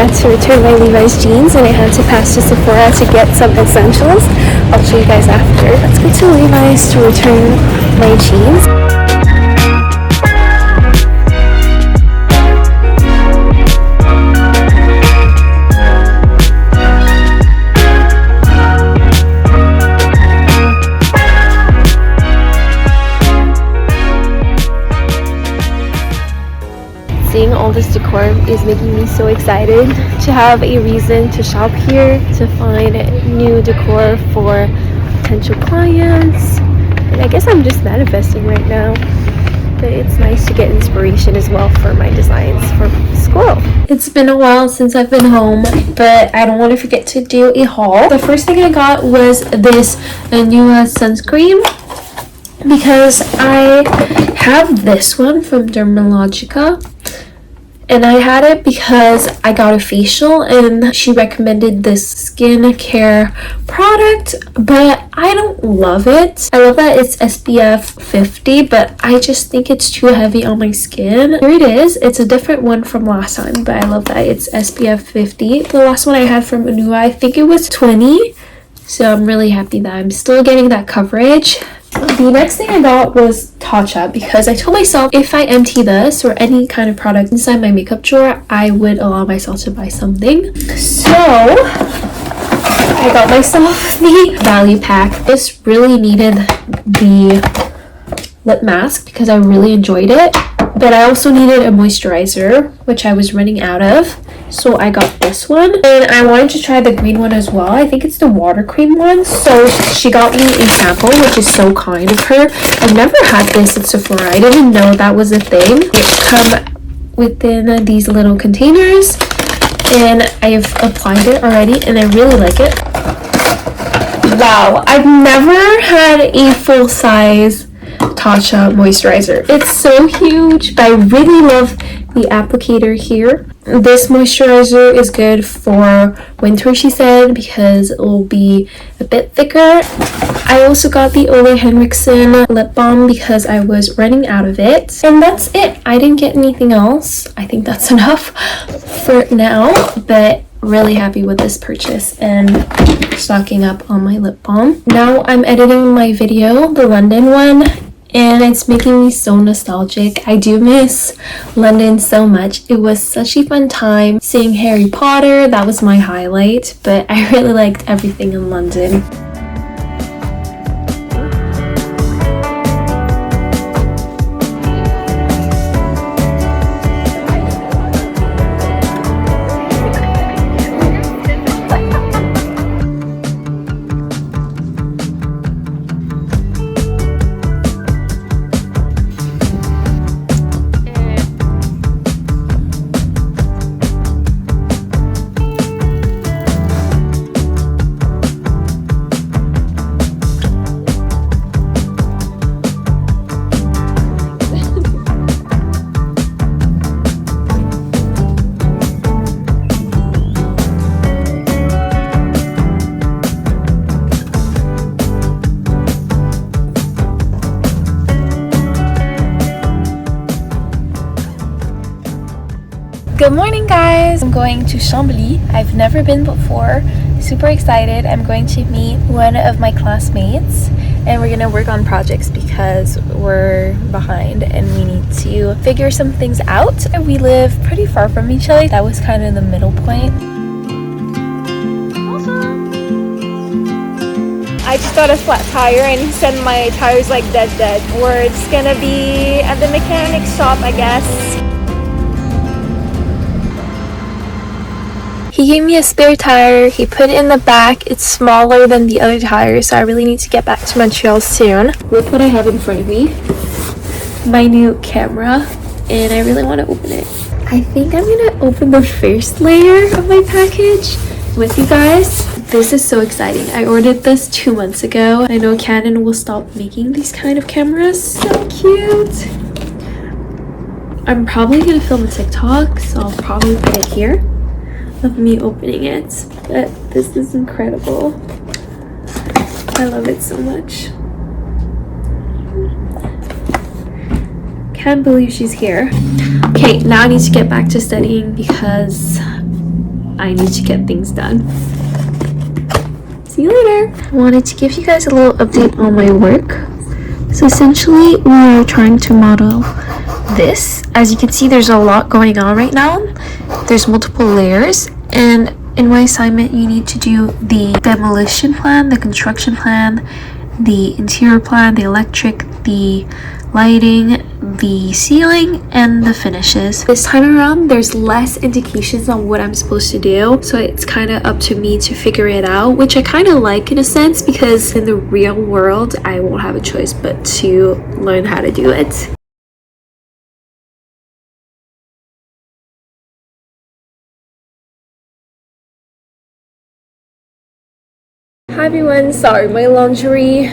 had to return my Levi's jeans and I had to pass to Sephora to get some essentials. I'll show you guys after. Let's go to Levi's to return my jeans. Seeing all this decor is making me so excited to have a reason to shop here, to find new decor for potential clients. And I guess I'm just manifesting right now, but it's nice to get inspiration as well for my designs for school. It's been a while since I've been home, but I don't want to forget to do a haul. The first thing I got was this new sunscreen, because I have this one from Dermalogica. And I had it because I got a facial and she recommended this skincare product, but I don't love it. I love that it's SPF 50, but I just think it's too heavy on my skin. Here it is. It's a different one from last time, but I love that it's SPF 50. The last one I had from Anua, I think it was 20. So I'm really happy that I'm still getting that coverage. The next thing I got was Tatcha, because I told myself if I empty this or any kind of product inside my makeup drawer, I would allow myself to buy something. So I got myself the value pack. This really needed the lip mask because I really enjoyed it, but I also needed a moisturizer, which I was running out of. So I got this one, and I wanted to try the green one as well. I think it's the water cream one. So she got me a sample, which is so kind of her. I've never had this at Sephora. I didn't know that was a thing. It come within these little containers, and I've applied it already, and I really like it. Wow, I've never had a full-size Tatcha moisturizer. It's so huge, but I really love the applicator here. This moisturizer is good for winter, she said, because it will be a bit thicker. I also got the Ole Henriksen lip balm because I was running out of it. And that's it. I didn't get anything else. I think that's enough for now, but really happy with this purchase and stocking up on my lip balm. Now I'm editing my video, the London one, and it's making me so nostalgic. I do miss London so much. It was such a fun time seeing Harry Potter. That was my highlight, but I really liked everything in London. Good morning, guys. I'm going to Chambly. I've never been before. Super excited. I'm going to meet one of my classmates and we're gonna work on projects because we're behind and we need to figure some things out. We live pretty far from each other. That was kind of the middle point. I just got a flat tire and he said my tire's like dead. We're just gonna be at the mechanic shop, I guess. He gave me a spare tire, he put it in the back. It's smaller than the other tire, so I really need to get back to Montreal soon. Look what I have in front of me. My new camera, and I really want to open it. I think I'm gonna open the first layer of my package with you guys. This is so exciting. I ordered this 2 months ago. I know Canon will stop making these kind of cameras. So cute. I'm probably gonna film a TikTok, so I'll probably put it here of me opening it, but this is incredible. I love it so much. Can't believe she's here. Okay, now I need to get back to studying because I need to get things done. See you later. I wanted to give you guys a little update on my work. So essentially, we're trying to model this. As you can see, there's a lot going on right now. There's multiple layers, and in my assignment, you need to do the demolition plan, the construction plan, the interior plan, the electric, the lighting, the ceiling, and the finishes. This time around, there's less indications on what I'm supposed to do, so it's kind of up to me to figure it out, which I kind of like in a sense, because in the real world, I won't have a choice but to learn how to do it. Hi everyone, sorry, my laundry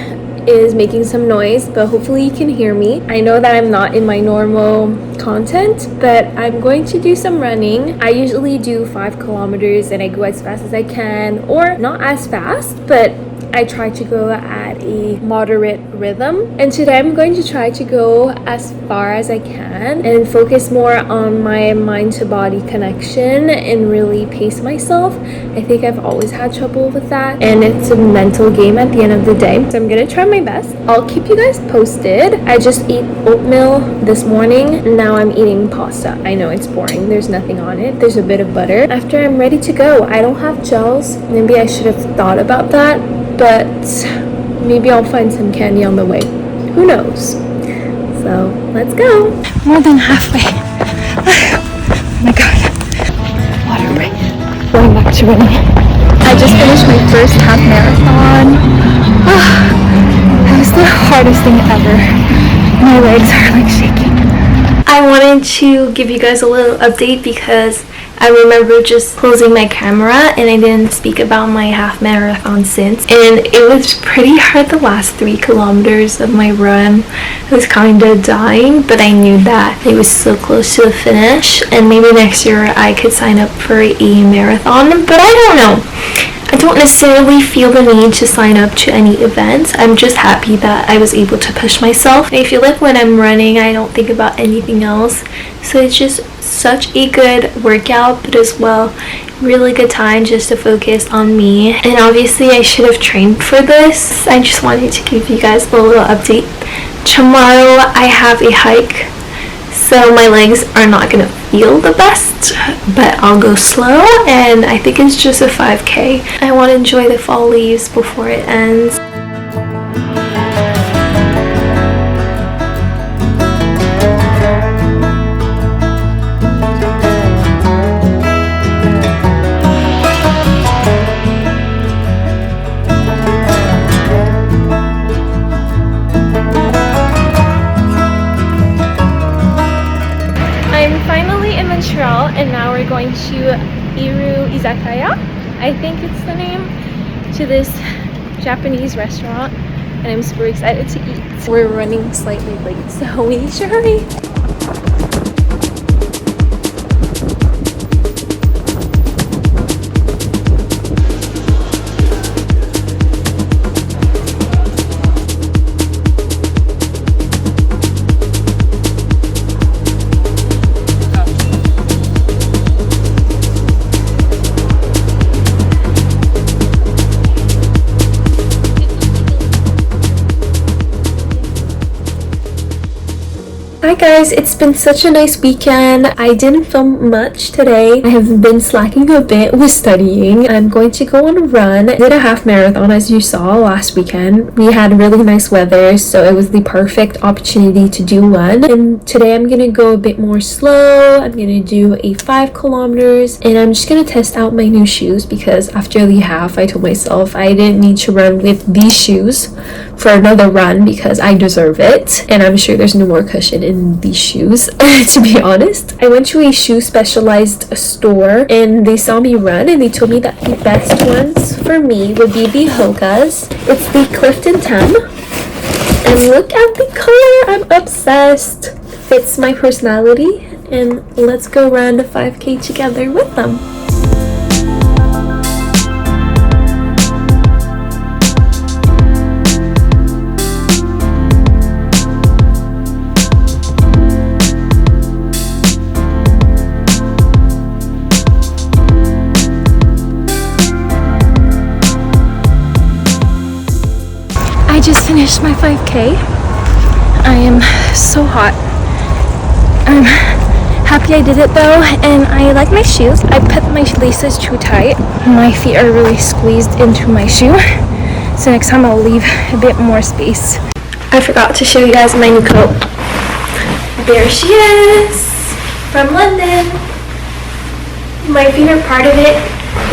is making some noise, but hopefully you can hear me. I know that I'm not in my normal content, but I'm going to do some running. I usually do 5 kilometers and I go as fast as I can, or not as fast, but I try to go at a moderate rhythm. And today I'm going to try to go as far as I can and focus more on my mind to body connection and really pace myself. I think I've always had trouble with that, and it's a mental game at the end of the day. So I'm gonna try my best. I'll keep you guys posted. I just ate oatmeal this morning. Now I'm eating pasta. I know it's boring. There's nothing on it. There's a bit of butter. After I'm ready to go. I don't have gels. Maybe I should have thought about that, but maybe I'll find some candy on the way. Who knows? So let's go. More than halfway. Oh my god. Water break. Going back to running. I just finished my first half marathon. That was the hardest thing ever. My legs are like shaking. I wanted to give you guys a little update because I remember just closing my camera and I didn't speak about my half marathon since, and it was pretty hard the last 3 kilometers of my run. I was kind of dying, but I knew that it was so close to the finish, and maybe next year I could sign up for a marathon, but I don't know. I don't necessarily feel the need to sign up to any events. I'm just happy that I was able to push myself. I feel like when I'm running, I don't think about anything else. So it's just such a good workout, but as well, really good time just to focus on me. And obviously, I should have trained for this. I just wanted to give you guys a little update. Tomorrow, I have a hike. So my legs are not gonna feel the best, but I'll go slow, and I think it's just a 5K. I want to enjoy the fall leaves before it ends. And now we're going to Hiiii Izakaya, I think it's the name, to this Japanese restaurant, and I'm super excited to eat. We're running slightly late, so we need to hurry. Hi guys, it's been such a nice weekend. I didn't film much today. I have been slacking a bit with studying. I'm going to go on a run. I did a half marathon as you saw last weekend. We had really nice weather, so it was the perfect opportunity to do one. And today I'm gonna go a bit more slow. I'm gonna do a 5 kilometers, and I'm just gonna test out my new shoes because after the half I told myself I didn't need to run with these shoes for another run because I deserve it, and I'm sure there's no more cushion in these shoes. To be honest, I went to a shoe specialized store and they saw me run and they told me that the best ones for me would be the Hoka's. It's the Clifton 10, and look at the color. I'm obsessed. Fits my personality, and let's go run a 5K together with them. finished my 5K. I am so hot. I'm happy I did it though, and I like my shoes. I put my laces too tight. My feet are really squeezed into my shoe, so next time I'll leave a bit more space. I forgot to show you guys my new coat. There she is, from London. My favorite part of it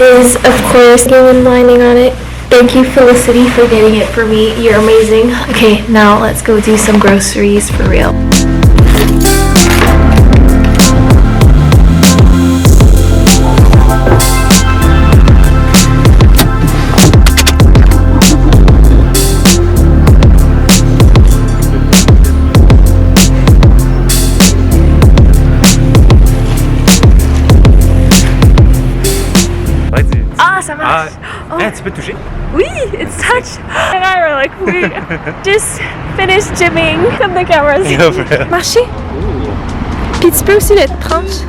is, of course, genuine lining on it. Thank you, Felicity, for getting it for me. You're amazing. Okay, now let's go do some groceries for real. Ça marche. Oh. Tu peux toucher? Oui, it's touch. And I were like, we just finished gymming. Comme the cameras. Marcher. Puis tu peux aussi le tranche.